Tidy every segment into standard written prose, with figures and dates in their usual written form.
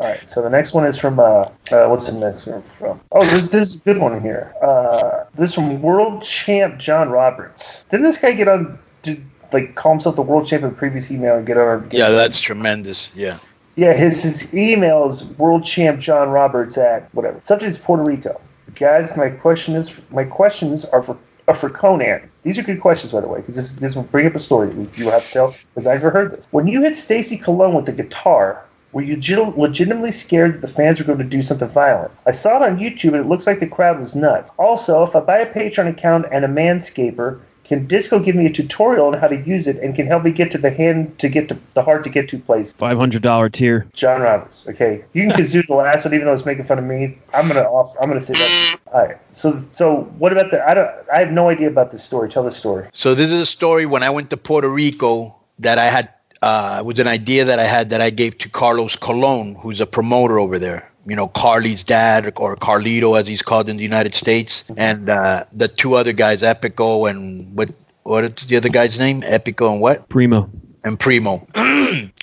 All right, so the next one is from what's the next one from? Oh, this is a good one here. This is from World Champ John Roberts. Didn't this guy get on to call himself the World Champ in the previous email and get on? Yeah, that's tremendous. Yeah. Yeah, his email is World Champ John Roberts at whatever. Subject is Puerto Rico. Guys, my questions are for Konnan. These are good questions, by the way, because this will bring up a story you will have to tell, because I've never heard this. When you hit Stacy Colon with the guitar, were you legitimately scared that the fans were going to do something violent? I saw it on YouTube, and it looks like the crowd was nuts. Also, if I buy a Patreon account and a Manscaper, can Disco give me a tutorial on how to use it and can help me get to the hard to get to place? $500 tier. John Roberts. Okay, you can kazoo the last one, even though it's making fun of me. I'm gonna say that. All right. So what about I have no idea about this story. Tell the story. So this is a story when I went to Puerto Rico that I had. It was an idea that I had that I gave to Carlos Colon, who's a promoter over there. You know, Carly's dad, or Carlito as he's called in the United States, and the two other guys, Epico and what is the other guy's name? Epico and what? Primo. And Primo.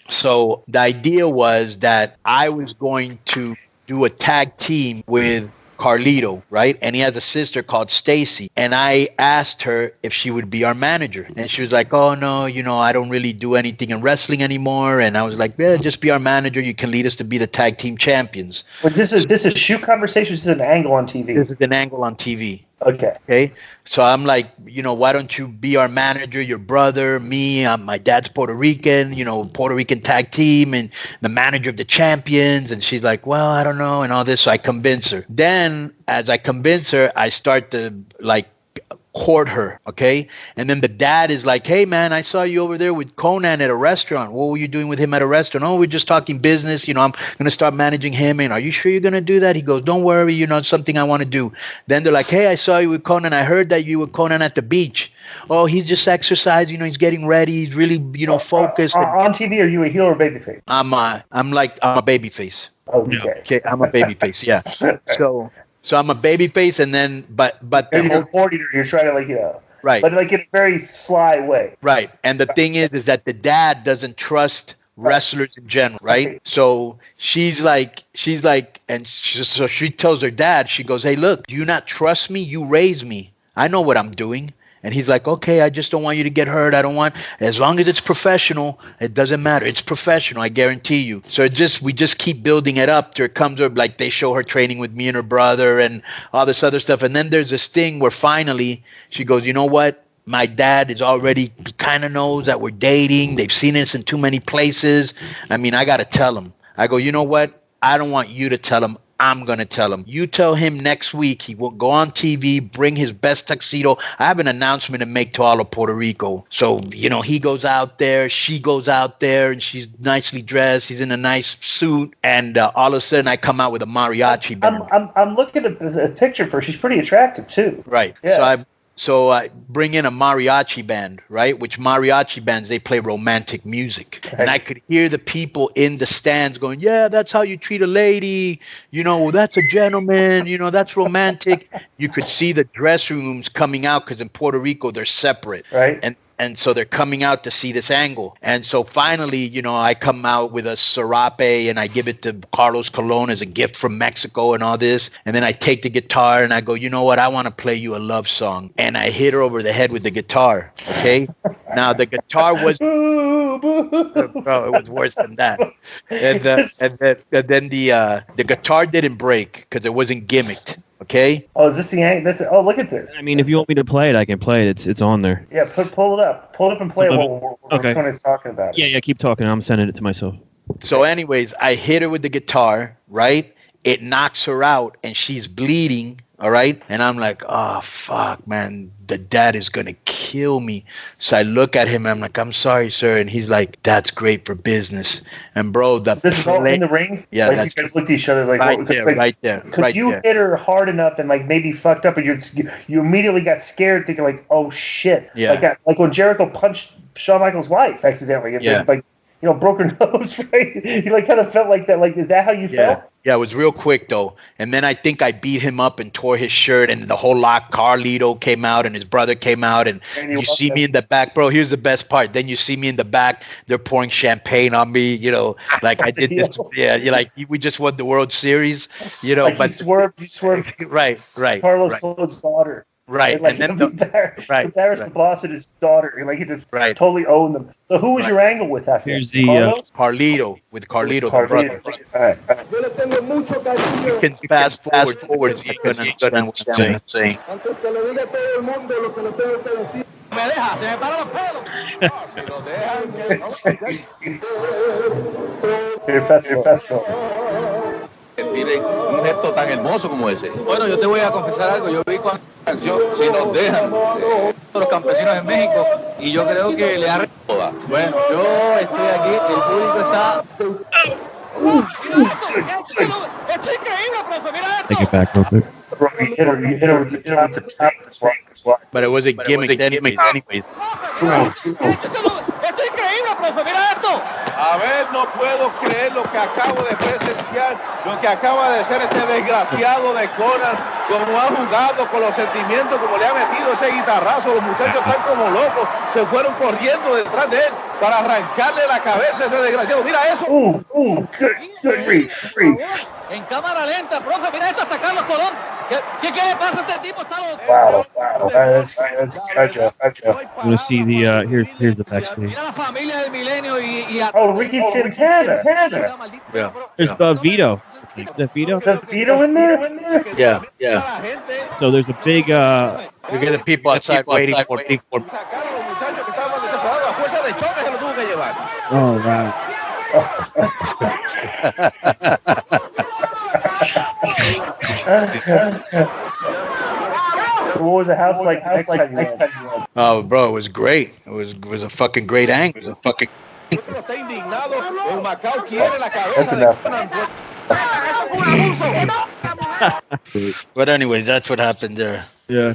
So the idea was that I was going to do a tag team with Carlito, right? And he has a sister called Stacy. And I asked her if she would be our manager. And she was like, oh, no, I don't really do anything in wrestling anymore. And I was like, yeah, just be our manager. You can lead us to be the tag team champions. But this is shoot conversation. This is an angle on TV. This is an angle on TV. Okay. So I'm like, why don't you be our manager, your brother, me, my dad's Puerto Rican, Puerto Rican tag team and the manager of the champions. And she's like, well, I don't know. And all this. So I convince her. Then as I convince her, I start to court her, okay? And then the dad is like, hey, man, I saw you over there with Konnan at a restaurant. What were you doing with him at a restaurant? Oh, we're just talking business. I'm going to start managing him. And are you sure you're going to do that? He goes, don't worry, it's something I want to do. Then they're like, hey, I saw you with Konnan. I heard that you were Konnan at the beach. Oh, he's just exercising. He's getting ready. He's really, focused. On TV, are you a heel or babyface? I'm a babyface. Okay, I'm a babyface, yeah. So I'm a babyface, and then but the whole coordinator, you're trying to right, but in a very sly way, right. And the thing is that the dad doesn't trust wrestlers in general, right? Okay. So she's like, and so she tells her dad, she goes, hey, look, do you not trust me? You raised me. I know what I'm doing. And he's like, okay, I just don't want you to get hurt. I don't want, as long as it's professional, it doesn't matter. It's professional, I guarantee you. So we just keep building it up till it comes up, like they show her training with me and her brother and all this other stuff. And then there's this thing where finally she goes, you know what? My dad is already, he kind of knows that we're dating. They've seen us in too many places. I mean, I got to tell him. I go, you know what? I don't want you to tell him. I'm going to tell him. You tell him next week he will go on TV, bring his best tuxedo. I have an announcement to make to all of Puerto Rico. So, he goes out there, she goes out there, and she's nicely dressed. He's in a nice suit. And all of a sudden, I come out with a mariachi band. I'm looking at a picture of her. She's pretty attractive, too. Right. Yeah. So I bring in a mariachi band, right? Which mariachi bands, they play romantic music. Okay. And I could hear the people in the stands going, yeah, that's how you treat a lady. That's a gentleman. That's romantic. You could see the dress rooms coming out because in Puerto Rico, they're separate. Right. And so they're coming out to see this angle. And so finally, I come out with a serape and I give it to Carlos Colon as a gift from Mexico and all this. And then I take the guitar and I go, you know what? I want to play you a love song. And I hit her over the head with the guitar. Okay. Now the guitar was, bro, it was worse than that. And then the guitar didn't break because it wasn't gimmicked. Okay. Oh, is this the angle? Oh, look at this. I mean, if you want me to play it, I can play it. It's on there. Yeah, pull it up. Pull it up and play it while Connan's talking about it. Yeah, keep talking. I'm sending it to myself. So anyways, I hit her with the guitar, right? It knocks her out and she's bleeding, all right? And I'm like, oh, fuck, man. The dad is going to kill me. So I look at him and I'm like, I'm sorry, sir. And he's like, that's great for business. And bro, this is all in the ring? Yeah. You guys looked at each other right there. Because you hit her hard enough and maybe fucked up and you immediately got scared thinking oh shit. Yeah. Like when Jericho punched Shawn Michaels' wife accidentally. Yeah. broke her nose, right? You like kind of felt like that. Like, is that how you felt? Yeah, it was real quick though. And then I think I beat him up and tore his shirt, and the whole lot. Carlito came out and his brother came out, and you see me in the back, bro. Here's the best part. Then you see me in the back. They're pouring champagne on me, like I did this. Yeah, you're like, we just won the World Series, Like but you swerved. right. Carlos Code's daughter. Right, Like, and then embarrassed the boss and his daughter. Like, he just totally owned them. So who was your angle with that? Here's the Carlito, the brother. All right. You can fast forward so you can understand what I'm saying. Your festival. Tienen un gesto tan hermoso como ese. Bueno, yo te voy a confesar algo. Yo vi cuando Si nos dejan, los campesinos en México y yo creo que le ha... Bueno, yo estoy aquí, el público está... ¡Esto es increíble, profe! ¡Mira esto! Take it back real quick. You hit her with the top. That's why. But it was a gimmick anyways. ¡Esto es increíble, profe! ¡Mira esto! a ver, no puedo creer lo que acabo de presenciar, lo que acaba de ser este desgraciado de Konnan, como ha jugado con los sentimientos, como le ha metido ese guitarrazo. Los muchachos están como locos, se fueron corriendo detrás de él para arrancarle la cabeza a ese desgraciado. Mira eso. Good reach. En cámara lenta, profe, mira eso, hasta Carlos Colón. ¿Qué le pasa a este tipo? Está loco. Wow. That's gotcha. I'm gonna see the here's the backstage. Mira la familia del milenio y Oh, Ricky Santana. Yeah. There's Vito. Is that Vito? Is that Vito in there? Yeah. So the's a big You get the people outside waiting for people. Sacaron a los muchachos que estaban desesperados, a fuerza de choque se lo tuvo que llevar. oh wow. So what was the house like next time you went? Oh, bro, it was great. It was a fucking great angle. It was a fucking. Está indignado, el Macao quiere la cabeza That's de enough. Konnan. But anyways, that's what happened there. Yeah.